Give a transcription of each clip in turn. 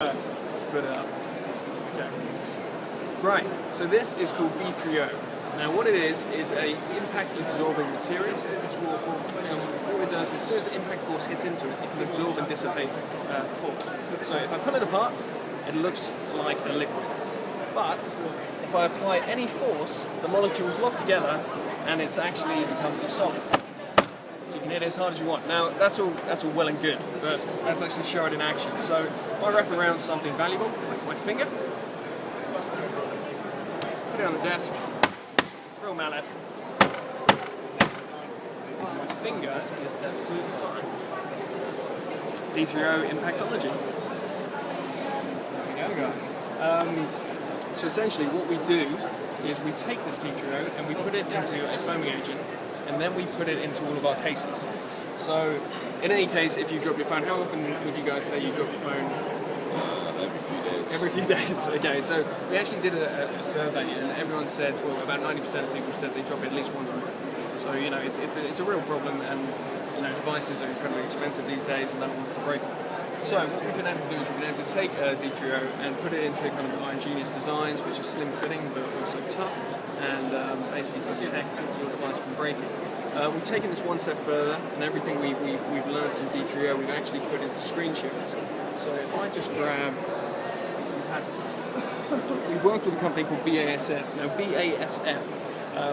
Let's put it up. Okay. Right, so this is called D3O. Now what it is a impact absorbing material. What it does is as soon as the impact force hits into it, it can absorb and dissipate force. So if I pull it apart, it looks like a liquid. But if I apply any force, the molecules lock together and it actually becomes a solid. So you can hit it as hard as you want. Now that's all well and good, but let's actually show it in action. So if I wrap around something valuable, like my finger, put it on the desk, drill mallet, my finger is absolutely fine. D3O impactology. There we go, guys. So essentially what we do is we take this D3O and we put it into a foaming agent, and then we put it into all of our cases. So in any case, if you drop your phone, how often would you guys say you drop your phone? Every few days. Every few days, okay. So we actually did a survey, and everyone said, well, about 90% of people said they drop it at least once a month. So, you know, it's a real problem, and, you know, devices are incredibly expensive these days, and no one wants to break them. So what we've been able to do is we've been able to take D3O and put it into kind of our ingenious designs, which are slim fitting, but also tough, and basically protect your device from breaking. We've taken this one step further, and everything we've learned from D3O we've actually put into screen shields. So if I just grab some pattern, we've worked with a company called BASF. Now BASF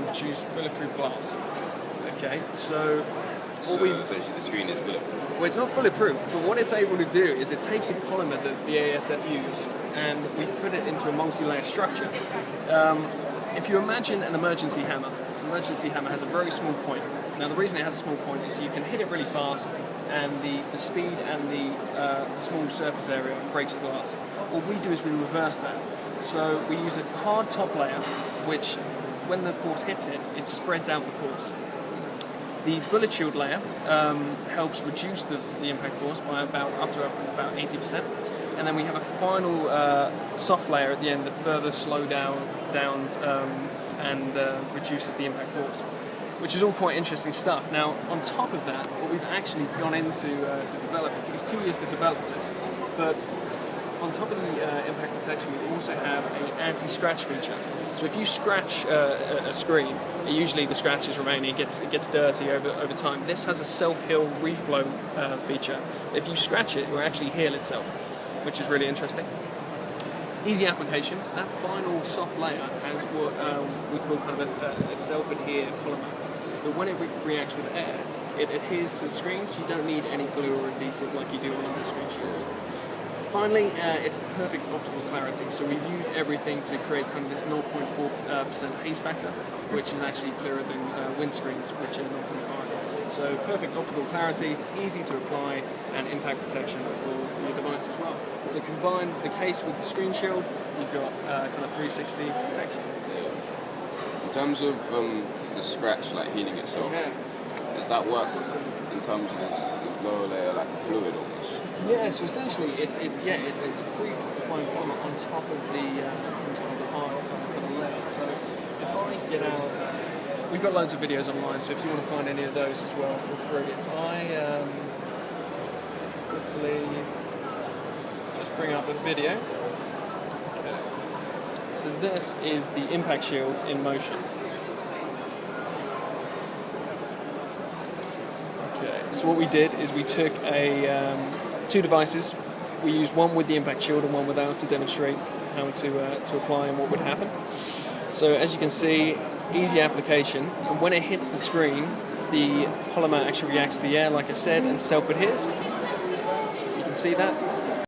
produce bulletproof glass. Okay, so essentially the screen is bulletproof. Well, it's not bulletproof, but what it's able to do is it takes a polymer that BASF use, and we've put it into a multi-layer structure. If you imagine an emergency hammer has a very small point. Now the reason it has a small point is you can hit it really fast, and the speed and the small surface area breaks the glass. What we do is we reverse that. So we use a hard top layer, which when the force hits it, it spreads out the force. The bullet shield layer helps reduce the impact force by about 80%, and then we have a final soft layer at the end that further slows down and reduces the impact force, which is all quite interesting stuff. Now, on top of that, what we've actually gone into to develop, it took us 2 years to develop this, but on top of the impact protection, we also have an anti-scratch feature. So if you scratch a screen, usually the scratches remain, it gets dirty over time. This has a self-heal reflow feature. If you scratch it will actually heal itself, which is really interesting. Easy application. That final soft layer has what we call kind of a self-adhere polymer. But when it reacts with air, it adheres to the screen, so you don't need any glue or adhesive like you do on other screen shields. Finally, it's perfect optical clarity. So we've used everything to create kind of this 0.4% haze factor, which is actually clearer than windscreens, which are 0.5. So perfect optical clarity, easy to apply, and impact protection for your device as well. So combine the case with the screen shield, you've got kind of 360 protection. In terms of the scratch, like healing itself, does that work in terms of this lower layer, like fluid almost? Yeah, so essentially it's free flowing polymer on top of the hard layer. So if I get out, we've got loads of videos online, so if you want to find any of those as well, feel free. If I quickly just bring up a video. Okay. So this is the impact shield in motion. Okay, so what we did is we took two devices. We used one with the impact shield and one without to demonstrate how to apply and what would happen. So as you can see, easy application, and when it hits the screen, the polymer actually reacts to the air, like I said, and self-adheres. So you can see that.